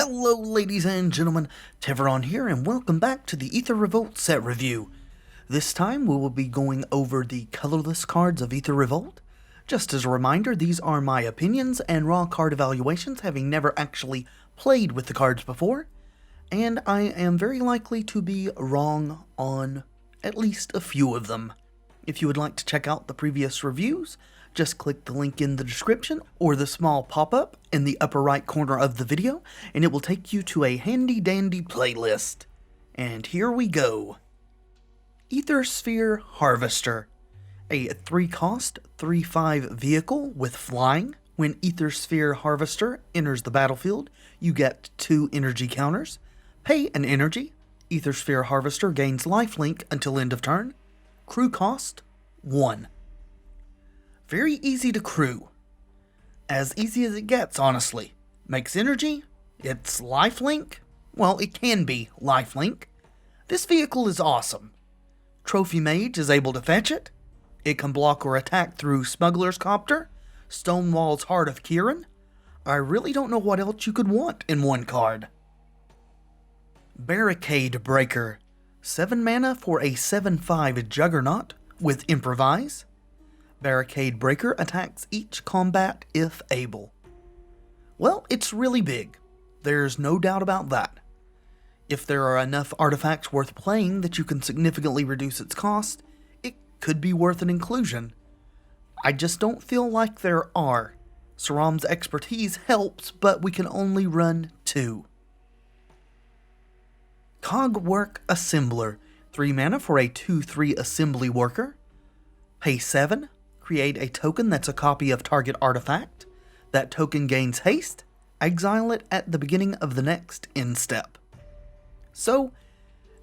Hello ladies and gentlemen, Tevaron here and welcome back to the Aether Revolt set review. This time we will be going over the colorless cards of Aether Revolt. Just as a reminder, these are my opinions and raw card evaluations, having never actually played with the cards before, and I am very likely to be wrong on at least a few of them. If you would like to check out the previous reviews, just click the link in the description or the small pop-up in the upper right corner of the video, and it will take you to a handy-dandy playlist. And here we go. Aether Sphere Harvester. A 3-cost, 3/5 vehicle with flying. When Aether Sphere Harvester enters the battlefield, you get 2 energy counters. Pay an energy. Aether Sphere Harvester gains lifelink until end of turn. Crew cost 1. Very easy to crew. As easy as it gets, honestly. Makes energy. It's lifelink. Well, it can be lifelink. This vehicle is awesome. Trophy Mage is able to fetch it. It can block or attack through Smuggler's Copter, Stonewall's Heart of Kieran. I really don't know what else you could want in one card. Barricade Breaker. 7 mana for a 7/5 Juggernaut with Improvise. Barricade Breaker attacks each combat if able. Well, it's really big. There's no doubt about that. If there are enough artifacts worth playing that you can significantly reduce its cost, it could be worth an inclusion. I just don't feel like there are. Saram's expertise helps, but we can only run 2. Cogwork Assembler. 3 mana for a 2/3 assembly worker. Pay 7. Create a token that's a copy of target artifact. That token gains haste. Exile it at the beginning of the next end step. So,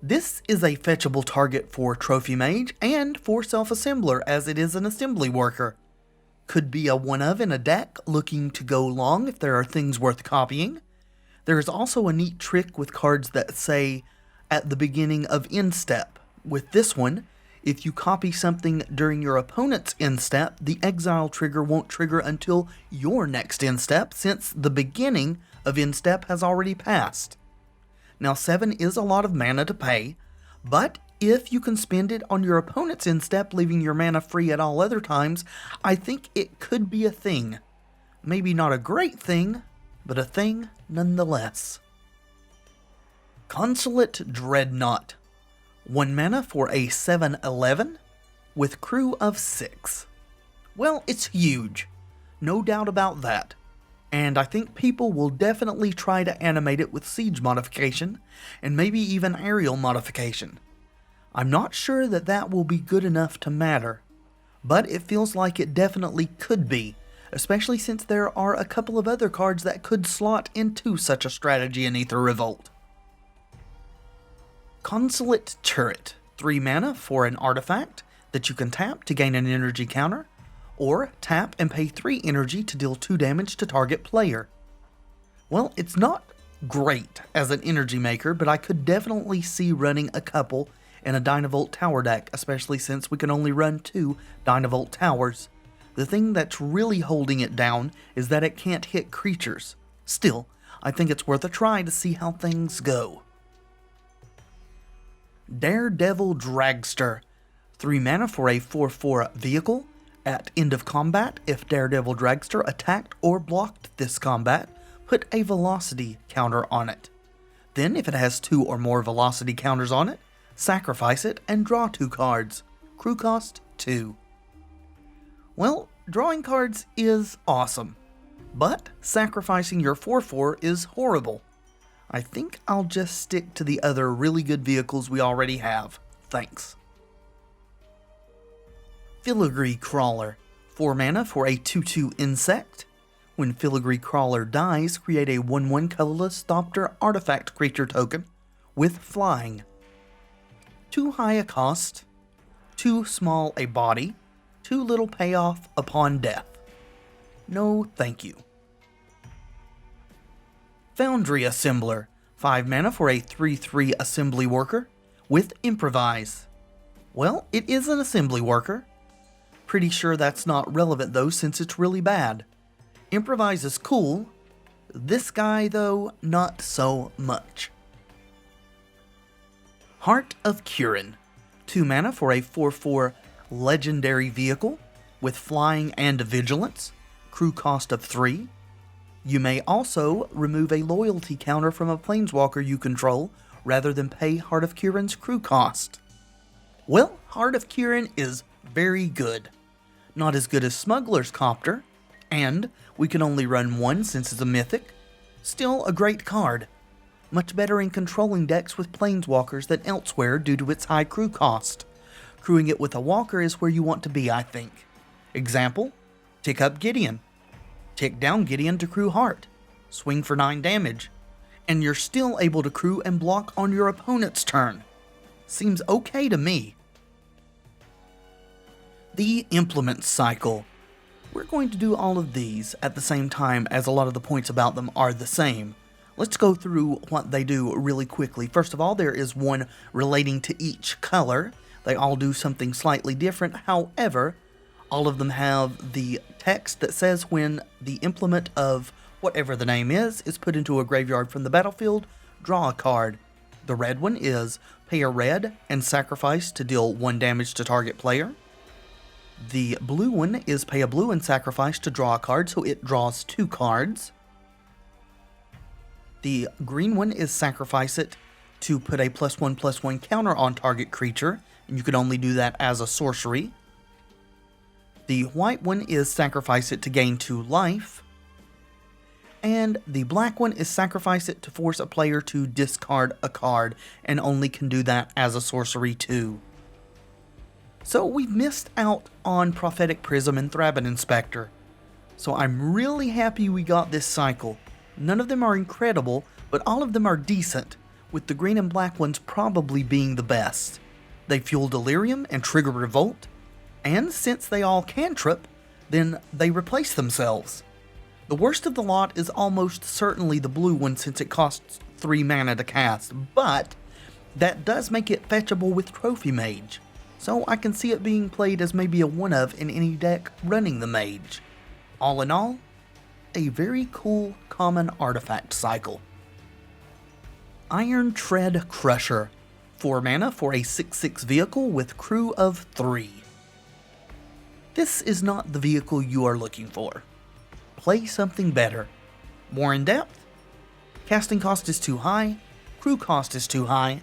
this is a fetchable target for Trophy Mage and for Self-Assembler, as it is an assembly worker. Could be a one-of in a deck looking to go long if there are things worth copying. There is also a neat trick with cards that say at the beginning of end step. With this one, if you copy something during your opponent's end step, the exile trigger won't trigger until your next end step, since the beginning of end step has already passed. Now 7 is a lot of mana to pay, but if you can spend it on your opponent's end step, leaving your mana free at all other times, I think it could be a thing. Maybe not a great thing, but a thing nonetheless. Consulate Dreadnought. 1 mana for a 7/11 with crew of 6. Well, it's huge. No doubt about that. And I think people will definitely try to animate it with siege modification, and maybe even aerial modification. I'm not sure that that will be good enough to matter, but it feels like it definitely could be, especially since there are a couple of other cards that could slot into such a strategy in Aether Revolt. Consulate Turret. 3 mana for an artifact that you can tap to gain an energy counter, or tap and pay 3 energy to deal 2 damage to target player. Well, it's not great as an energy maker, but I could definitely see running a couple in a Dynavolt Tower deck, especially since we can only run 2 Dynavolt Towers. The thing that's really holding it down is that it can't hit creatures. Still, I think it's worth a try to see how things go. Daredevil Dragster. 3 mana for a 4/4 vehicle. At end of combat, if Daredevil Dragster attacked or blocked this combat, put a velocity counter on it. Then, if it has 2 or more velocity counters on it, sacrifice it and draw 2 cards. Crew cost 2. Well, drawing cards is awesome, but sacrificing your 4/4 is horrible. I think I'll just stick to the other really good vehicles we already have. Thanks. Filigree Crawler. 4 mana for a 2/2 insect. When Filigree Crawler dies, create a 1/1 colorless Thopter artifact creature token with flying. Too high a cost, too small a body, too little payoff upon death. No thank you. Foundry Assembler. 5 mana for a 3/3 assembly worker with Improvise. Well, it is an assembly worker. Pretty sure that's not relevant though, since it's really bad. Improvise is cool, This guy, though, not so much. Heart of Kirin. 2 mana for a 4/4 legendary vehicle with flying and vigilance, crew cost of 3. You may also remove a loyalty counter from a planeswalker you control rather than pay Heart of Kirin's crew cost. Well, Heart of Kirin is very good. Not as good as Smuggler's Copter, and we can only run one since it's a mythic. Still a great card. Much better in controlling decks with planeswalkers than elsewhere due to its high crew cost. Crewing it with a walker is where you want to be, I think. Example, tick up Gideon. Tick down Gideon to crew Heart. Swing for 9 damage. And you're still able to crew and block on your opponent's turn. Seems okay to me. The Implement Cycle. We're going to do all of these at the same time as a lot of the points about them are the same. Let's go through what they do really quickly. First of all, there is one relating to each color. They all do something slightly different. However, all of them have the text that says when the implement of whatever the name is put into a graveyard from the battlefield, draw a card. The red one is pay a red and sacrifice to deal 1 damage to target player. The blue one is pay a blue and sacrifice to draw a card, so it draws 2 cards. The green one is sacrifice it to put a +1/+1 counter on target creature, and you can only do that as a sorcery. The white one is sacrifice it to gain 2 life. And the black one is sacrifice it to force a player to discard a card, and only can do that as a sorcery too. So we've missed out on Prophetic Prism and Thraben Inspector. So I'm really happy we got this cycle. None of them are incredible, but all of them are decent, with the green and black ones probably being the best. They fuel Delirium and trigger Revolt, and since they all cantrip, then they replace themselves. The worst of the lot is almost certainly the blue one since it costs 3 mana to cast, but that does make it fetchable with Trophy Mage, so I can see it being played as maybe a one-of in any deck running the Mage. All in all, a very cool common artifact cycle. Iron Tread Crusher. 4 mana for a 6/6 vehicle with crew of 3. This is not the vehicle you are looking for. Play something better. More in depth? Casting cost is too high, crew cost is too high.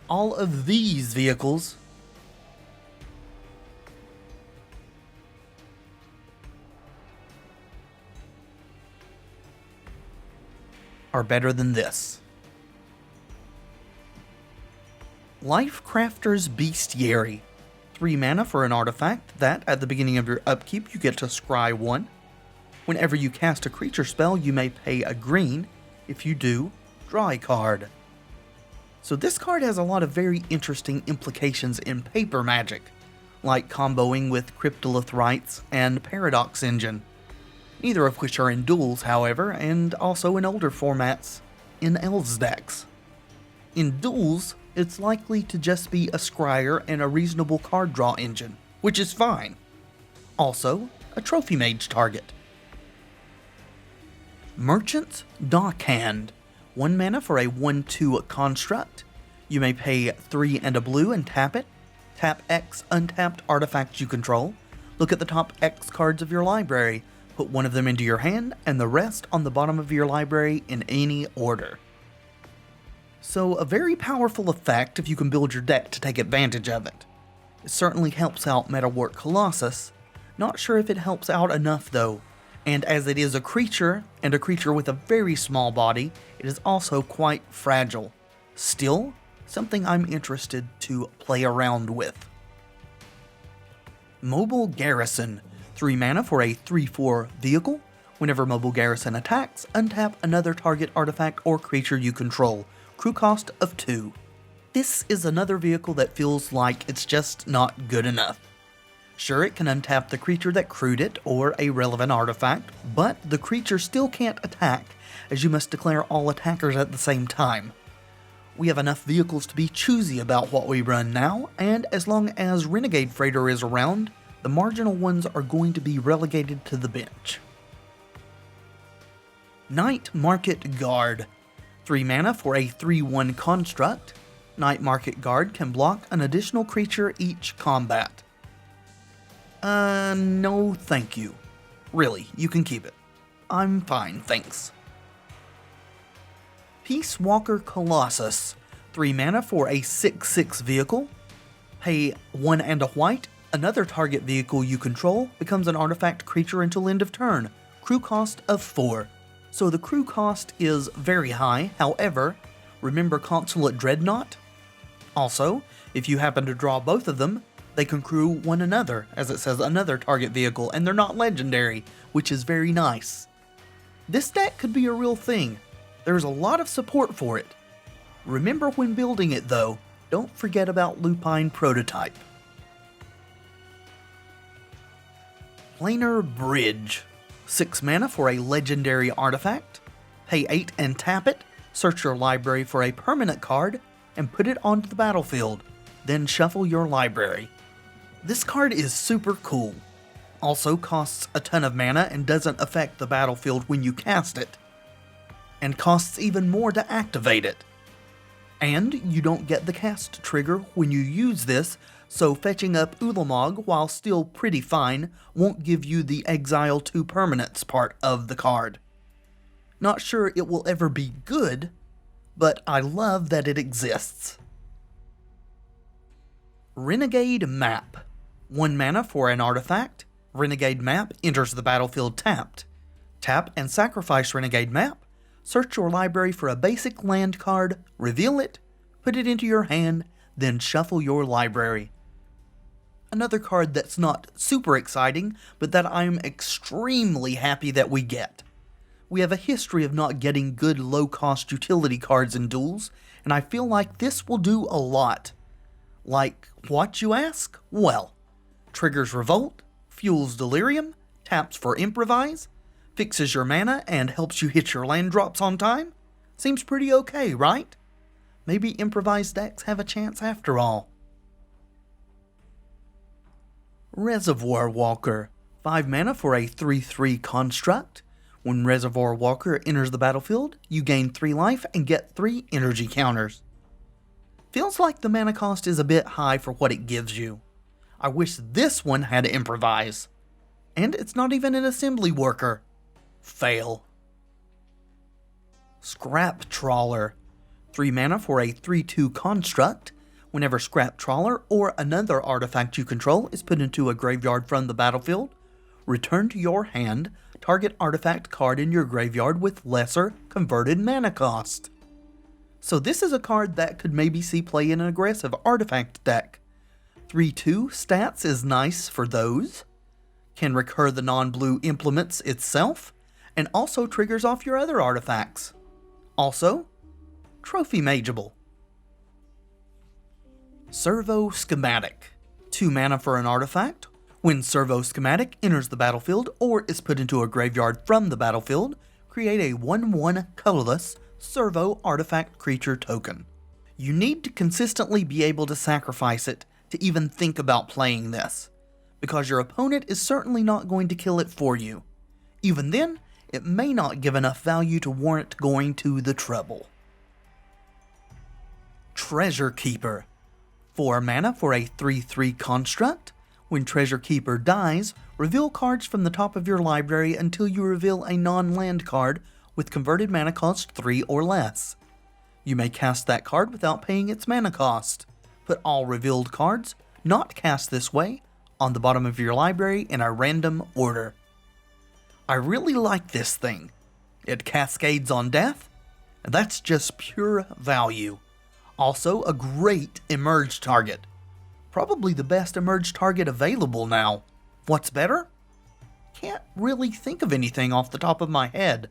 All of these vehicles are better than this. Lifecrafter's Bestiary. 3 mana for an artifact that, at the beginning of your upkeep, you get to scry 1. Whenever you cast a creature spell, you may pay a green. If you do, draw a card. So this card has a lot of very interesting implications in paper magic, like comboing with Cryptolith Rites and Paradox Engine, neither of which are in Duels, however, and also in older formats in Elves decks. In Duels, it's likely to just be a scryer and a reasonable card draw engine, which is fine. Also, a Trophy Mage target. Merchant's Dockhand. 1 mana for a 1/2 construct. You may pay 3 and a blue and tap it. Tap X untapped artifacts you control. Look at the top X cards of your library. Put one of them into your hand and the rest on the bottom of your library in any order. So a very powerful effect if you can build your deck to take advantage of it. It certainly helps out Metalwork Colossus. Not sure if it helps out enough though. And as it is a creature, and a creature with a very small body, it is also quite fragile. Still, something I'm interested to play around with. Mobile Garrison. 3 mana for a 3/4 vehicle. Whenever Mobile Garrison attacks, untap another target artifact or creature you control. Crew cost of 2. This is another vehicle that feels like it's just not good enough. Sure, it can untap the creature that crewed it, or a relevant artifact, but the creature still can't attack, as you must declare all attackers at the same time. We have enough vehicles to be choosy about what we run now, and as long as Renegade Freighter is around, the marginal ones are going to be relegated to the bench. Night Market Guard. 3 mana for a 3/1 construct. Night Market Guard can block an additional creature each combat. No thank you. Really, you can keep it. I'm fine, thanks. Peace Walker Colossus. 3 mana for a 6/6 vehicle. Pay 1 and a white. Another target vehicle you control becomes an artifact creature until end of turn. Crew cost of 4. So the crew cost is very high, however, remember Consulate Dreadnought? Also, if you happen to draw both of them, they can crew one another, as it says another target vehicle, and they're not legendary, which is very nice. This deck could be a real thing. There's a lot of support for it. Remember when building it though, don't forget about Lupine Prototype. Planar Bridge. 6 mana for a legendary artifact. Pay 8 and tap it, search your library for a permanent card, and put it onto the battlefield. Then shuffle your library. This card is super cool. Also costs a ton of mana and doesn't affect the battlefield when you cast it. And costs even more to activate it. And you don't get the cast trigger when you use this, so fetching up Ulamog, while still pretty fine, won't give you the exile 2 permanents part of the card. Not sure it will ever be good, but I love that it exists. Renegade Map. 1 mana for an artifact. Renegade Map enters the battlefield tapped. Tap and sacrifice Renegade Map. Search your library for a basic land card, reveal it, put it into your hand, then shuffle your library. Another card that's not super exciting, but that I'm extremely happy that we get. We have a history of not getting good low-cost utility cards in Duels, and I feel like this will do a lot. Like what, you ask? Well, triggers Revolt, fuels Delirium, taps for Improvise, fixes your mana and helps you hit your land drops on time? Seems pretty okay, right? Maybe Improvise decks have a chance after all. Reservoir Walker. 5 mana for a 3/3 construct. When Reservoir Walker enters the battlefield, you gain 3 life and get 3 energy counters. Feels like the mana cost is a bit high for what it gives you. I wish this one had Improvise. And it's not even an assembly worker. Fail. Scrap Trawler. 3 mana for a 3/2 construct. Whenever Scrap Trawler or another artifact you control is put into a graveyard from the battlefield, return to your hand target artifact card in your graveyard with lesser converted mana cost. So this is a card that could maybe see play in an aggressive artifact deck. 3/2 stats is nice for those. Can recur the non-blue implements itself, and also triggers off your other artifacts. Also, trophy mageable. Servo Schematic. 2 mana for an artifact. When Servo Schematic enters the battlefield or is put into a graveyard from the battlefield, create a 1/1 colorless Servo artifact creature token. You need to consistently be able to sacrifice it to even think about playing this, because your opponent is certainly not going to kill it for you. Even then, it may not give enough value to warrant going to the trouble. Treasure Keeper. 4 mana for a 3/3 construct. When Treasure Keeper dies, reveal cards from the top of your library until you reveal a non-land card with converted mana cost 3 or less. You may cast that card without paying its mana cost. Put all revealed cards, not cast this way, on the bottom of your library in a random order. I really like this thing. It cascades on death, and that's just pure value. Also, a great emerge target. Probably the best emerge target available now. What's better? Can't really think of anything off the top of my head.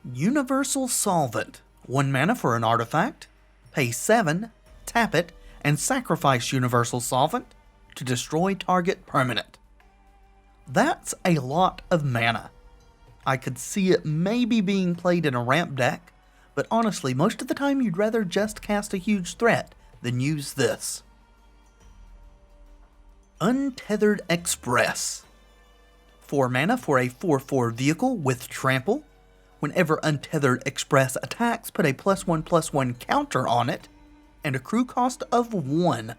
Universal Solvent. 1 mana for an artifact. Pay 7, tap it, and sacrifice Universal Solvent to destroy target permanent. That's a lot of mana. I could see it maybe being played in a ramp deck, but honestly, most of the time you'd rather just cast a huge threat than use this. Untethered Express. 4 mana for a 4/4 vehicle with trample. Whenever Untethered Express attacks, put a +1/+1 counter on it, and a crew cost of 1.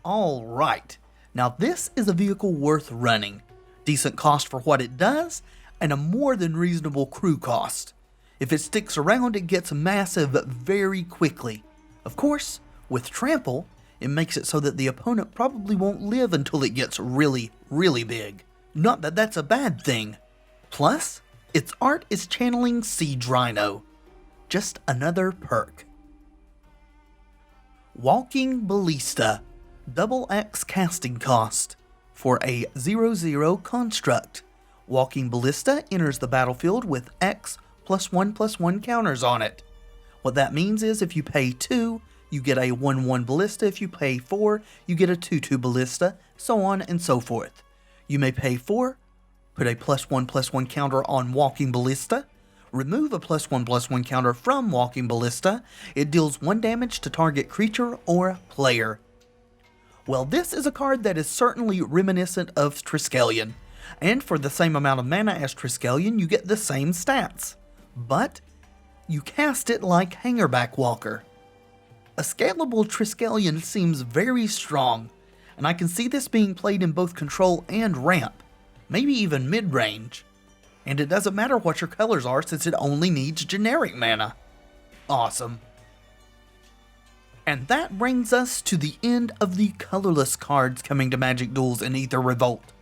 Alright, now this is a vehicle worth running. Decent cost for what it does, and a more than reasonable crew cost. If it sticks around, it gets massive very quickly. Of course, with trample, it makes it so that the opponent probably won't live until it gets really, really big. Not that that's a bad thing. Plus, its art is channeling Siege Rhino. Just another perk. Walking Ballista, double X casting cost. For a 0/0 construct, Walking Ballista enters the battlefield with X +1/+1 counters on it. What that means is if you pay 2, you get a 1/1 ballista. If you pay 4, you get a 2/2 ballista, so on and so forth. You may pay 4, put a +1/+1 counter on Walking Ballista, remove a +1/+1 counter from Walking Ballista. It deals 1 damage to target creature or player. Well, this is a card that is certainly reminiscent of Triskelion, and for the same amount of mana as Triskelion, you get the same stats. But you cast it like Hangerback Walker. A scalable Triskelion seems very strong, and I can see this being played in both control and ramp, maybe even mid-range. And it doesn't matter what your colors are since it only needs generic mana. Awesome. And that brings us to the end of the colorless cards coming to Magic Duels in Aether Revolt.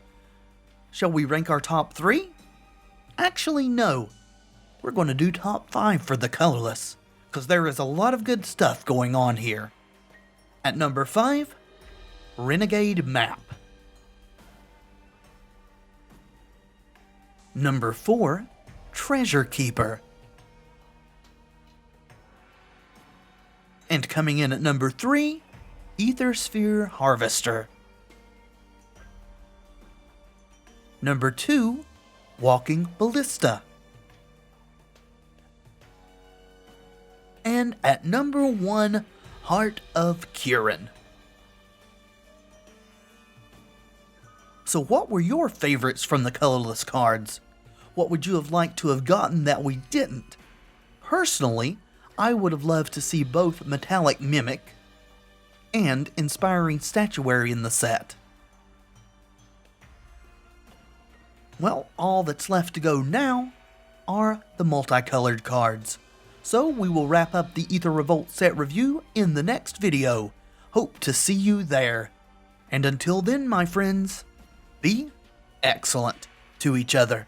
Shall we rank our top 3? Actually, no. We're going to do top 5 for the colorless, because there is a lot of good stuff going on here. At number 5, Renegade Map. Number 4, Treasure Keeper. And coming in at number 3, Aether Sphere Harvester. Number 2, Walking Ballista. And at number 1, Heart of Kirin. So what were your favorites from the colorless cards? What would you have liked to have gotten that we didn't? Personally, I would have loved to see both Metallic Mimic and Inspiring Statuary in the set. Well, all that's left to go now are the multicolored cards. So we will wrap up the Aether Revolt set review in the next video. Hope to see you there. And until then, my friends, be excellent to each other.